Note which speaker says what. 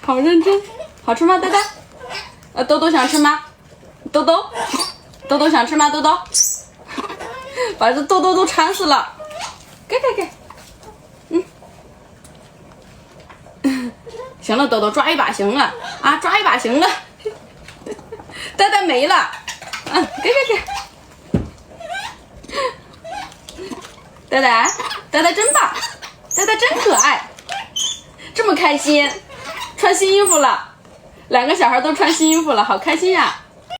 Speaker 1: 好认真，好吃吗，呆呆？豆豆想吃吗？豆豆想吃吗？豆豆，把这豆豆都馋死了，给，行了，豆豆抓一把行了啊，抓一把行了，呆呆没了，给，呆呆真棒，呆呆真可爱，这么开心，穿新衣服了，2个小孩都穿新衣服了，好开心呀！